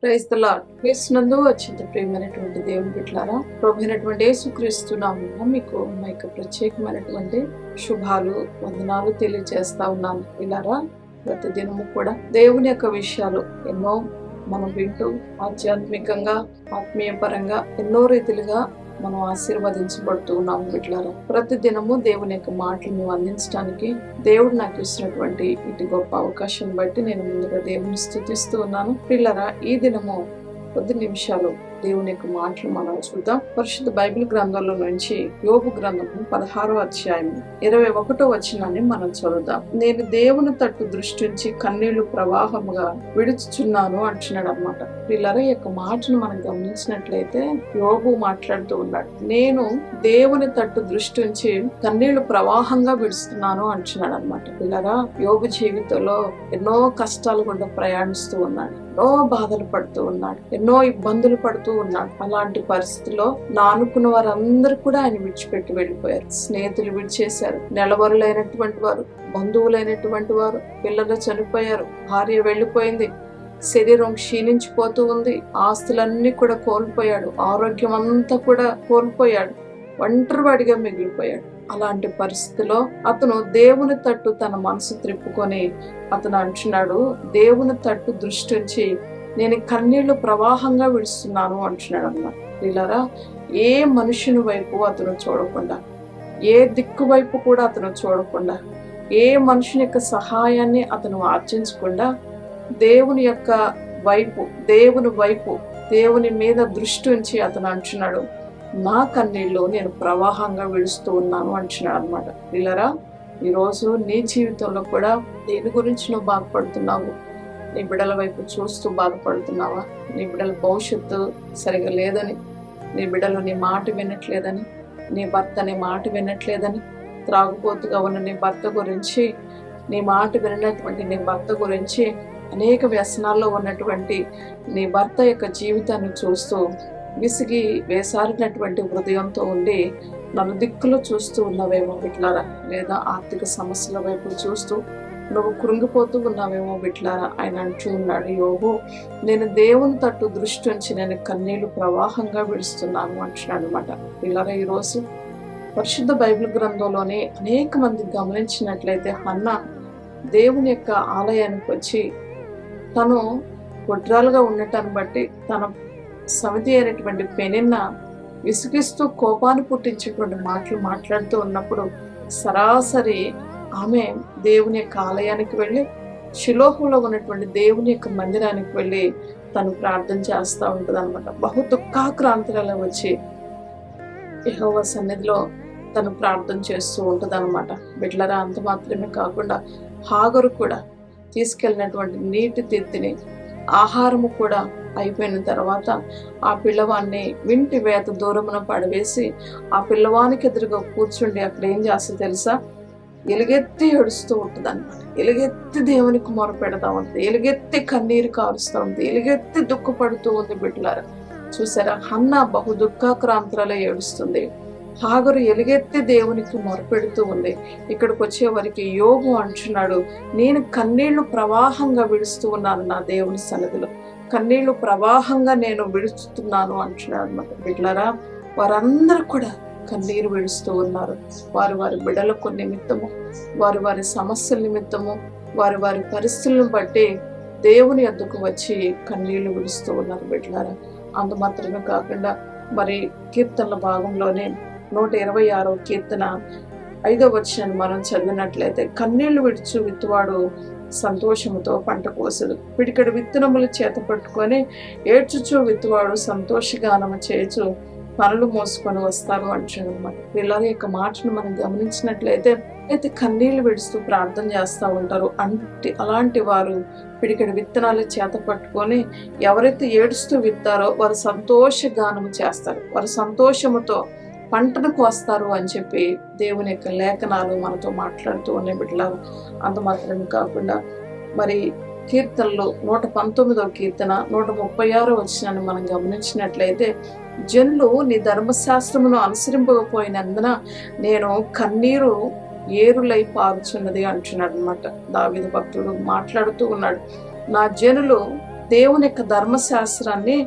Praise the lord. క్రీస్తునందు అత్యంత ప్రియమైనటువంటి దేవుని బిడ్డలారా, ప్రభువైనటువంటి యేసుక్రీస్తు నామమున మీకు మా యొక్క ప్రత్యేకమైనటువంటి శుభాలు, వందనాలు తెలియజేస్తా ఉన్నాను. పిల్లారా, ప్రతి దినము కూడా దేవుని యొక్క విషయాలు ఎన్నో మనం వింటూ ఆధ్యాత్మికంగా, ఆత్మీయ పరంగా ఎన్నో రీతిలుగా మనం ఆశీర్వదించబడుతూ ఉన్నాము బిడ్డలారా. ప్రతి దినము దేవుని యొక్క మాటలను అందించడానికి దేవుడు నాకు ఇచ్చినటువంటి ఇటు గొప్ప అవకాశం బట్టి నేను ముందుగా దేవుని స్తుతిస్తూ ఉన్నాను. పిల్లరా, ఈ దినము కొద్ది నిమిషాలు దేవుని యొక్క మాటలు మనం చూద్దాం. పరిశుద్ధ బైబిల్ గ్రంథంలో నుంచి యోబు గ్రంథము 16వ అధ్యాయం 21వ వచనాన్ని మనం చదువుదాం. నేను దేవుని తట్టు దృష్టించి కన్నీళ్లు ప్రవాహముగా విడుచుచున్నాను అంటున్నాడు అనమాట. పిల్లల యొక్క మాటను మనం గమనించినట్లయితే యోబు మాట్లాడుతూ ఉన్నాడు. నేను దేవుని తట్టు దృష్టించి కన్నీళ్లు ప్రవాహంగా విడుస్తున్నాను అంటున్నాడు అనమాట. పిల్లరా, యోబు జీవితంలో ఎన్నో కష్టాలు గుండా ప్రయాణిస్తూ ఉన్నాడు, ఎన్నో బాధలు పడుతూ ఉన్నాడు, ఎన్నో ఇబ్బందులు పడుతూ ఉన్నాడు. అలాంటి పరిస్థితిలో నా అనుకున్న వారందరూ కూడా ఆయన విడిచిపెట్టి వెళ్ళిపోయారు. స్నేహితులు విడిచేశారు, నెలవరులైనటువంటి వారు, బంధువులైనటువంటి వారు, పిల్లలు చనిపోయారు, భార్య వెళ్ళిపోయింది, శరీరం క్షీణించిపోతూ ఉంది, ఆస్తులన్నీ కూడా కోల్పోయాడు, ఆరోగ్యం అంతా కూడా కోల్పోయాడు, ఒంటరివాడిగా మిగిలిపోయాడు. అలాంటి పరిస్థితిలో అతను దేవుని తట్టు తన మనసు త్రిప్పుకొని అతను అంటున్నాడు, దేవుని తట్టు దృష్టి ఉంచి నేను కన్నీళ్లు ప్రవాహంగా విడుస్తున్నాను అంటున్నాడు అన్నమాట. పిల్లరా, ఏ మనుషుని వైపు అతను చూడకుండా, ఏ దిక్కు వైపు కూడా అతను చూడకుండా, ఏ మనుషుని యొక్క సహాయాన్ని అతను ఆర్జించకుండా దేవుని యొక్క వైపు, దేవుని మీద దృష్టి ఉంచి అతను అంటున్నాడు, నా కన్నీళ్ళు నేను ప్రవాహంగా విడుస్తూ ఉన్నాను అంటున్నాడు అనమాట. పిల్లరా, ఈరోజు నీ జీవితంలో కూడా దేని గురించి నువ్వు బాధపడుతున్నావు? నీ బిడ్డల వైపు చూస్తూ బాధపడుతున్నావా? నీ బిడ్డల భవిష్యత్తు సరిగా లేదని, నీ బిడ్డలు నీ మాట వినట్లేదని, నీ భర్త నీ మాట వినట్లేదని, త్రాగుబోతుగా ఉన్న నీ భర్త గురించి, నీ మాట వినటువంటి నీ భర్త గురించి, అనేక వ్యసనాల్లో ఉన్నటువంటి నీ భర్త యొక్క జీవితాన్ని చూస్తూ విసిగి వేసారినటువంటి హృదయంతో ఉండి నలుదిక్కులు చూస్తూ ఉన్నావేమో బిడ్డలారా, లేదా ఆర్థిక సమస్యల వైపు చూస్తూ నువ్వు కృంగిపోతూ ఉన్నావేమో బిడ్డలారా. ఆయన అంటూ ఉన్నాడు, యోబు, నేను దేవుని తట్టు దృష్టి ఉంచి నేను కన్నీళ్లు ప్రవాహంగా విడుస్తున్నాను అంటున్నాడు అనమాట. పిల్లరా, ఈరోజు పరిశుద్ధ బైబిల్ గ్రంథంలోనే అనేక మంది గమనించినట్లయితే హన్నా దేవుని యొక్క ఆలయానికి వచ్చి తను గొడ్రాలుగా ఉండటాన్ని బట్టి తన సమితి అయినటువంటి పెనిన్న విసిగిస్తూ కోపాన్ని పుట్టించేటువంటి మాటలు మాట్లాడుతూ ఉన్నప్పుడు సరాసరి ఆమె దేవుని యొక్క ఆలయానికి వెళ్ళి షిలోహులో ఉన్నటువంటి దేవుని యొక్క మందిరానికి వెళ్ళి తను ప్రార్థన చేస్తూ ఉంటుంది అనమాట. బహు దుఃఖాక్రాంతులలో వచ్చి యెహోవా సన్నిధిలో తను ప్రార్థన చేస్తూ ఉంటుంది అనమాట. బిడ్డలారా, అంత మాత్రమే కాకుండా హాగరు కూడా తీసుకెళ్ళినటువంటి నీటి తిత్తిని, ఆహారము కూడా అయిపోయిన తర్వాత ఆ పిల్లవాడిని వింటి వేత దూరమున పడవేసి ఆ పిల్లవానికి ఎదురుగా కూర్చుండి అక్కడ ఏం చేస్తుందో తెలుసా? ఎలుగెత్తి ఏడుస్తూ ఉంటుంది అనమాట. ఎలుగెత్తి దేవునికి మొరపెడతా ఉంటుంది, ఎలుగెత్తి కన్నీరు కారుస్తూ ఉంది, ఎలుగెత్తి దుఃఖపడుతూ ఉంది. బిడ్డలారా, చూసారా, హన్నా బహు దుఃఖాక్రాంతులలో ఏడుస్తుంది, హాగరు ఎలుగెత్తి దేవునికి మొరపెడుతూ ఉంది. ఇక్కడికి వచ్చేవరకు యోబు అంటున్నాడు, నేను కన్నీళ్లు ప్రవాహంగా విడుస్తూ ఉన్నాను నా దేవుని సన్నిధిలో, కన్నీళ్లు ప్రవాహంగా నేను విడుస్తున్నాను అంటున్నాడు అనమాట. బిడ్డలారా, వారందరూ కూడా కన్నీరు విడుస్తూ ఉన్నారు. వారి బిడ్డలకు నిమిత్తము, వారి సమస్యల నిమిత్తము, వారి పరిస్థితులను బట్టి దేవుని యొద్దకు వచ్చి కన్నీళ్లు విడుస్తూ ఉన్నారు. బిడ్డలారా, అంత మాత్రమే కాకుండా మరి కీర్తనల భాగంలోనే 126వ కీర్తన 5వ వచనాన్ని మనం చదివినట్లయితే, కన్నీళ్లు విడుచు విత్తువాడు సంతోషముతో పంట కోసడు, పిడికడు విత్తనములు చేత పట్టుకొని ఏడ్చుచు విత్తువాడు సంతోషగానము చేయొచ్చు పనులు మోసుకొని వస్తారు అంటాడు అనమాట. పిల్లల యొక్క మాటను మనం గమనించినట్లయితే అయితే కన్నీళ్లు విడుస్తూ ప్రార్థన చేస్తూ ఉంటారు. అలాంటి వారు పిడికడి విత్తనాలు చేత పట్టుకొని ఎవరైతే ఏడుస్తూ విత్తారో వారు సంతోషగానము చేస్తారు, వారు సంతోషముతో పంటను కోస్తారు అని చెప్పి దేవుని యొక్క లేఖనాలు మనతో మాట్లాడుతూ ఉన్నాయి. బిడ్డలారు, అంత మాత్రమే కాకుండా మరి కీర్తనలు 119వ కీర్తన 136వ వచనాన్ని మనం గమనించినట్లయితే, జనులు నీ ధర్మశాస్త్రమును అనుసరింపకపోయినందున నేను కన్నీరు ఏరులై పారుచున్నది అంటున్నాడు అనమాట. దావీదు భక్తుడు మాట్లాడుతూ ఉన్నాడు, నా జనులు దేవుని యొక్క ధర్మశాస్త్రాన్ని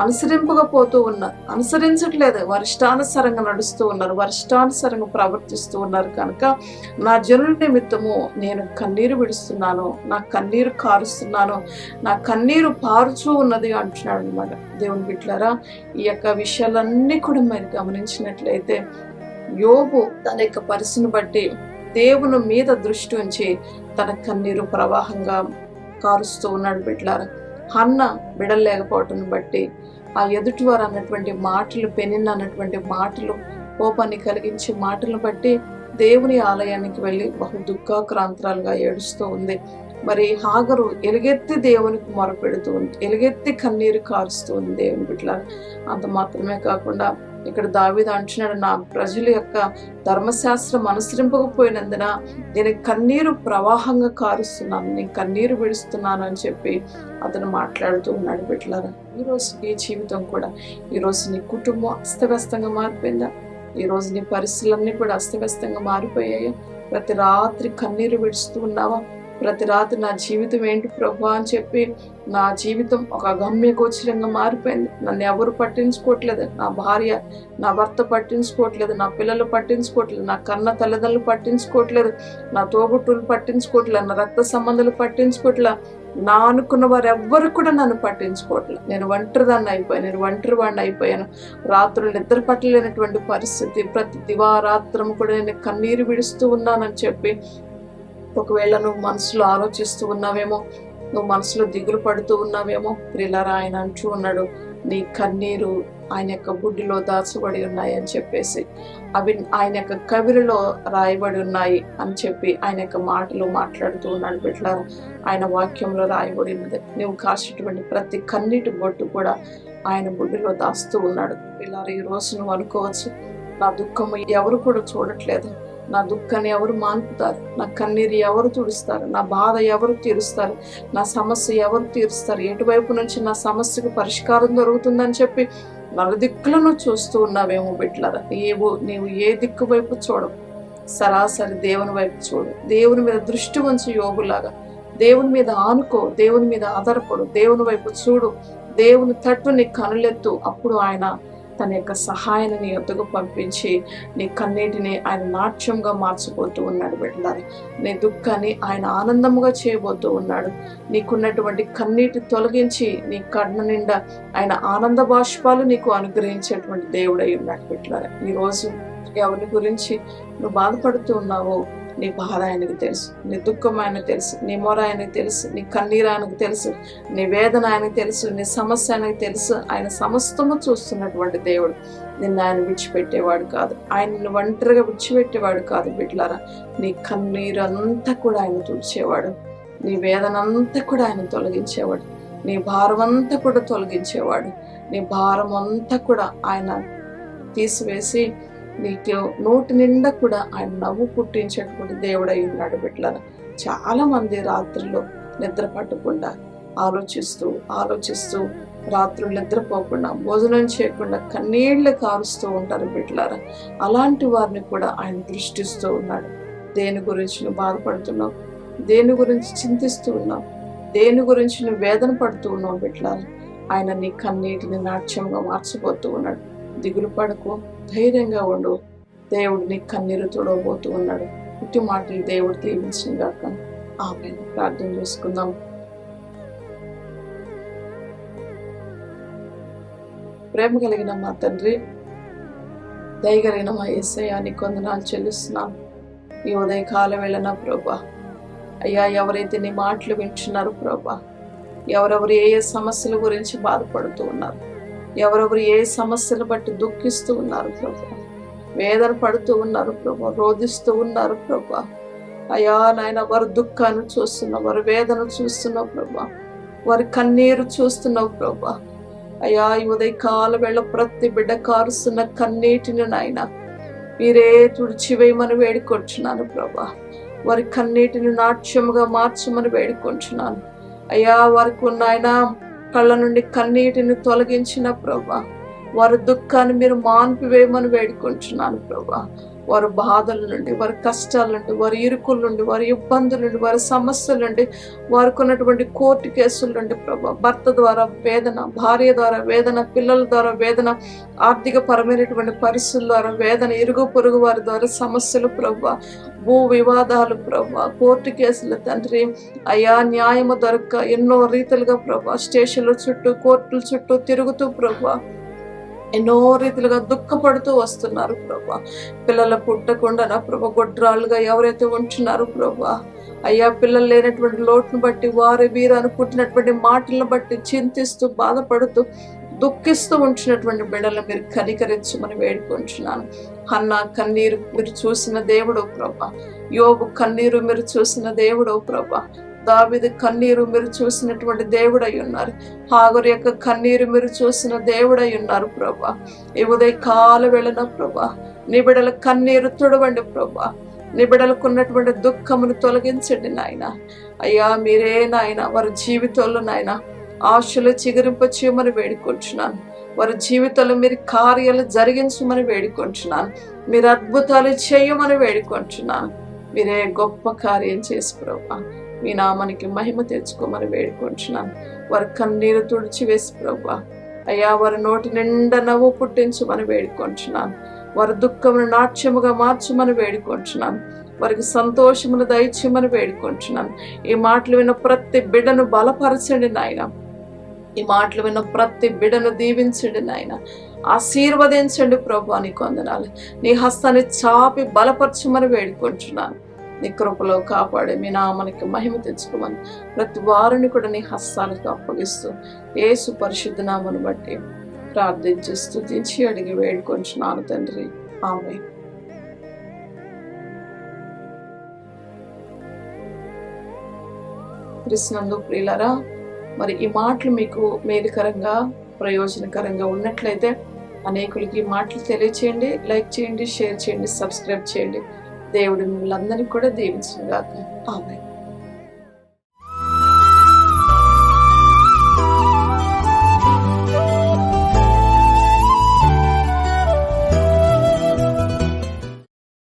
అనుసరింపకపోతూ ఉన్నారు, అనుసరించట్లేదు, వారి ఇష్టానుసారంగా నడుస్తూ ఉన్నారు, వారి ఇష్టానుసారంగా ప్రవర్తిస్తూ ఉన్నారు. కనుక నా జనుల నిమిత్తము నేను కన్నీరు విడుస్తున్నాను, నా కన్నీరు కారుస్తున్నాను, నా కన్నీరు పారుచూ ఉన్నది అంటున్నాడు అనమాట. దేవుని బిడ్డలారా, ఈ యొక్క విషయాలన్నీ కూడా మీరు గమనించినట్లయితే యోబు తన యొక్క పరిస్థితిని బట్టి దేవుని మీద దృష్టి ఉంచి తన కన్నీరు ప్రవాహంగా కారుస్తూ ఉన్నాడు. బిడ్డలారా, హన్న బిడలేకపోవటం బట్టి ఆ ఎదుటివారు అన్నటువంటి మాటలు, పెనిన్న అన్నటువంటి మాటలు, కోపాన్ని కలిగించే మాటలను బట్టి దేవుని ఆలయానికి వెళ్ళి బహు దుఃఖాక్రాంతరాలుగా ఏడుస్తూ ఉంది. మరి హాగరు ఎలుగెత్తి దేవునికి మొరపెడుతూ ఉంది, ఎలుగెత్తి కన్నీరు కారుస్తూ ఉంది దేవుని బిడ్డలారా. అంత మాత్రమే కాకుండా ఇక్కడ దావీదు అంటున్నాడు, నా ప్రజల యొక్క ధర్మశాస్త్రం అనుసరింపకపోయినందున నేను కన్నీరు ప్రవాహంగా కారుస్తున్నాను, నేను కన్నీరు విడుస్తున్నాను అని చెప్పి అతను మాట్లాడుతూ ఉన్నాడు. బిడ్డలారా, ఈరోజు నీ జీవితం కూడా, ఈరోజు నీ కుటుంబం అస్తవ్యస్తంగా మారిపోయిందా? ఈరోజు నీ పరిస్థితులన్నీ కూడా అస్తవ్యస్తంగా మారిపోయాయా? ప్రతి రాత్రి కన్నీరు విడుస్తూ ఉన్నావా? ప్రతి రాత్రి నా జీవితం ఏంటి ప్రభా అని చెప్పి, నా జీవితం ఒక అగమ్య గోచరంగా మారిపోయింది, నన్ను ఎవరు పట్టించుకోవట్లేదు, నా భార్య నా భర్త పట్టించుకోవట్లేదు, నా పిల్లలు పట్టించుకోవట్లేదు, నా కన్న తల్లిదండ్రులు పట్టించుకోవట్లేదు, నా తోబుట్టులు పట్టించుకోవట్లేదు, నా రక్త సంబంధాలు పట్టించుకోవట్లేదు, నా అనుకున్న వారు ఎవ్వరు కూడా నన్ను పట్టించుకోవట్లేదు, నేను ఒంటరిదాన్ని అయిపోయాను, నేను ఒంటరి వాడిని అయిపోయాను, రాత్రులు నిద్ర పట్టలేనటువంటి పరిస్థితి, ప్రతి దివారాత్రం కూడా నేను కన్నీరు విడుస్తూ ఉన్నానని చెప్పి ఒకవేళ నువ్వు మనసులో ఆలోచిస్తూ ఉన్నావేమో, నువ్వు మనసులో దిగులు పడుతూ ఉన్నావేమో, ప్రియులారా, ఆయన అంటూ ఉన్నాడు, నీ కన్నీరు ఆయన యొక్క బుడ్డిలో దాచబడి ఉన్నాయి అని చెప్పేసి, అవి ఆయన యొక్క కవిరిలో రాయబడి ఉన్నాయి అని చెప్పి ఆయన యొక్క మాటలు మాట్లాడుతూ ఉన్నాడు. బిడ్డలారా, ఆయన వాక్యంలో రాయబడి ఉన్నది. నువ్వు కాసేటువంటి ప్రతి కన్నీటి బొట్టు కూడా ఆయన బుడ్డిలో దాస్తూ ఉన్నాడు. పిల్లలు, ఈ రోజు నువ్వు అనుకోవచ్చు, నా దుఃఖం ఎవరు కూడా చూడట్లేదు, నా దుఃఖాన్ని ఎవరు మాన్పుతారు, నా కన్నీరు ఎవరు తుడుస్తారు, నా బాధ ఎవరు తీరుస్తారు, నా సమస్య ఎవరు తీరుస్తారు, ఎటువైపు నుంచి నా సమస్యకు పరిష్కారం దొరుకుతుందని చెప్పి నలుదిక్కులను చూస్తూ ఉన్నావేమో. బిడ్డలారా, నీవు ఏ దిక్కు వైపు చూడవు, సరాసరి దేవుని వైపు చూడు, దేవుని మీద దృష్టి ఉంచి యోగులాగా దేవుని మీద ఆనుకో, దేవుని మీద ఆధారపడు, దేవుని వైపు చూడు, దేవుని తట్టు నీ కనులెత్తు. అప్పుడు ఆయన తన యొక్క సహాయాన్ని నీ యొద్దకు పంపించి నీ కన్నీటిని ఆయన నాట్యంగా మార్చిపోతూ ఉన్నాడు. బిడ్డలారా, నీ దుఃఖాన్ని ఆయన ఆనందముగా చేయబోతూ ఉన్నాడు. నీకున్నటువంటి కన్నీటి తొలగించి నీ కళ్ళ నిండా ఆయన ఆనంద బాష్పాలు నీకు అనుగ్రహించేటువంటి దేవుడై ఉన్నాడు. బిడ్డలారా, ఈరోజు ఎవరి గురించి నువ్వు బాధపడుతూ ఉన్నావో నీ బాధ ఆయనకు తెలుసు, నీ దుఃఖం ఆయనకు తెలుసు, నీ మొర ఆయనకు తెలుసు, నీ కన్నీరు ఆయనకు తెలుసు, నీ వేదన ఆయనకు తెలుసు, నీ సమస్య ఆయనకు తెలుసు. ఆయన సమస్తము చూస్తున్నటువంటి దేవుడు. నిన్ను ఆయన విడిచిపెట్టేవాడు కాదు, ఆయన ఒంటరిగా విడిచిపెట్టేవాడు కాదు. బిడ్డలారా, నీ కన్నీరు అంతా కూడా ఆయన తుడిచేవాడు, నీ వేదన అంతా కూడా ఆయన తొలగించేవాడు, నీ భారం అంతా కూడా తొలగించేవాడు, నీ భారం అంతా కూడా ఆయన తీసివేసి నీకు నోటి నిండా కూడా ఆయన నవ్వు పుట్టించేటువంటి దేవుడై ఉన్నాడు. బిడ్డలారా, చాలా మంది రాత్రుల్లో నిద్ర పట్టకుండా ఆలోచిస్తూ రాత్రులు నిద్రపోకుండా, భోజనం చేయకుండా కన్నీళ్లు కారుస్తూ ఉంటారు. బిడ్డలారా, అలాంటి వారిని కూడా ఆయన దృష్టిస్తూ ఉన్నాడు. దేని గురించి నువ్వు బాధపడుతున్నావు, దేని గురించి చింతిస్తూ ఉన్నావు, దేని గురించి నువ్వు వేదన పడుతూ ఉన్నావు, బిడ్డలారా, ఆయన నీ కన్నీటిని నాట్యంగా మార్చిపోతూ ఉన్నాడు. దిగులు పడకు, ధైర్యంగా ఉండు, దేవుడు నీ కన్నీరు తుడవబోతూ ఉన్నాడు. ఇటు మాటలు దేవుడు దీవించుగాక. ఆమేన్. ప్రార్థన చేసుకుందాం. ప్రేమ కలిగిన మా తండ్రి, దయగలిగిన మా యేసయ్యా, నీకు వందనాలు చెల్లిస్తున్నాను. ఈ ఉదయకాల వేళన ప్రభా, అయ్యా, ఎవరైతే నీ మాటలు వింటున్నారో ప్రభా, ఎవరెవరు ఏ సమస్యల గురించి బాధపడుతూ ఉన్నారు, ఎవరెవరు ఏ సమస్యలు బట్టి దుఃఖిస్తూ ఉన్నారు ప్రభా, వేదన పడుతూ ఉన్నారు ప్రభా, రోధిస్తూ ఉన్నారు ప్రభా, అయ్యా నాయన, వారి దుఃఖాన్ని చూస్తున్నావు, వారి వేదన చూస్తున్నావు ప్రభా, వారి కన్నీరు చూస్తున్నావు ప్రభా. అయ్యా, ఈ ఉదయకాల వేళ ప్రతి బిడ్డ కారుస్తున్న కన్నీటిని నాయన మీరే తుడిచివేయమని వేడుకొంటున్నాను ప్రభా. వారి కన్నీటిని నాట్యముగా మార్చమని వేడుకొంటున్నాను అయ్యా. వారికి ఉన్న ఆయన కళ్ళ నుండి కన్నీటిని తొలగించిన ప్రభా, వారి దుఃఖాన్ని మీరు మాన్పివేయమని వేడుకుంటున్నాను ప్రభా. వారి బాధల నుండి, వారి కష్టాల నుండి, వారి ఇరుకుల నుండి, వారి ఇబ్బందుల నుండి, వారి సమస్యల నుండి, వారికి ఉన్నటువంటి కోర్టు కేసుల నుండి ప్రభా, భర్త ద్వారా వేదన, భార్య ద్వారా వేదన, పిల్లల ద్వారా వేదన, ఆర్థిక పరమైనటువంటి పరిస్థితుల ద్వారా వేదన, ఇరుగు పొరుగు వారి ద్వారా సమస్యలు ప్రభా, భూ వివాదాలు ప్రభా, కోర్టు కేసులు తండ్రి అయ్యా, న్యాయము దొరక్క ఎన్నో రీతిలుగా ప్రభా స్టేషన్ల చుట్టూ, కోర్టుల చుట్టూ తిరుగుతూ ప్రభా ఎన్నో రీతిలుగా దుఃఖపడుతూ వస్తున్నారు ప్రభా. పిల్లల పుట్టకుండా నా ప్రభా గొడ్రాళ్ళుగా ఎవరైతే ఉంటున్నారు ప్రభా, అయ్యా పిల్లలు లేనటువంటి లోటును బట్టి, వారి వీరాను పుట్టినటువంటి మాటలను బట్టి చింతిస్తూ బాధపడుతూ దుఃఖిస్తూ ఉంచినటువంటి బిడ్డలను మీరు కనికరించమని వేడుకుంటున్నాను. హన్నా కన్నీరు మీరు చూసిన దేవుడో ప్రభా, యోబు కన్నీరు మీరు చూసిన దేవుడో ప్రభా, దావీదు కన్నీరు మీరు చూసినటువంటి దేవుడై ఉన్నారు. హాగరు యొక్క కన్నీరు మీరు చూసిన దేవుడై ఉన్నారు ప్రభా. ఈ ఉదయ కాల వేళన ప్రభా నీ బిడ్డల కన్నీరు తుడవండి ప్రభా. నీ బిడ్డలకు ఉన్నటువంటి దుఃఖమును తొలగించండి నాయన. అయ్యా మీరే నాయన వారి జీవితంలో నాయన ఆశలు చిగురింప చేయమని వేడుకుంటున్నాను. వారి జీవితంలో మీరు కార్యాలు జరిగించమని వేడుకుంటున్నాను. మీరు అద్భుతాలు చేయమని వేడుకుంటున్నాను. మీరే గొప్ప కార్యం చేసి ప్రభా మీ నామానికి మహిమ తెచ్చుకోమని వేడుకుంటున్నాను. వారి కన్నీరు తుడిచివేసి ప్రభా అయ్యా వారి నోటి నిండా నవ్వు పుట్టించమని వేడుకుంటున్నాను. వారి దుఃఖమును నాట్యముగా మార్చమని వేడుకుంటున్నాను. వారికి సంతోషమును దయచేయమని వేడుకుంటున్నాను. ఈ మాటలు విన్న ప్రతి బిడ్డను బలపరచండి నాయన. ఈ మాటలు విన్న ప్రతి బిడ్డను దీవించండి నాయన. ఆశీర్వదించండి ప్రభా. నీకు వందనాలు. నీ హస్తాన్ని చాపి బలపరచమని వేడుకుంటున్నాను. నీ కృపలో కాపాడే మీ నామానికి మహిమ తెచ్చుకోమని ప్రతి వారిని కూడా నీ హస్తాలకు అప్పగిస్తూ యేసు పరిశుద్ధ నామమును బట్టి ప్రార్థించి స్తుతించి అడిగి వేడుకుంటున్నాను తండ్రి. ఆమేన్. క్రీస్తునందు ప్రియులారా, మరి ఈ మాటలు మీకు మేలుకరంగా ప్రయోజనకరంగా ఉన్నట్లయితే అనేకులకి ఈ మాటలు తెలియచేయండి, లైక్ చేయండి, షేర్ చేయండి, సబ్స్క్రైబ్ చేయండి. దేవుడు మిమ్మల్ని అందరినీ కూడా దీవించును గాక. ఆమేన్.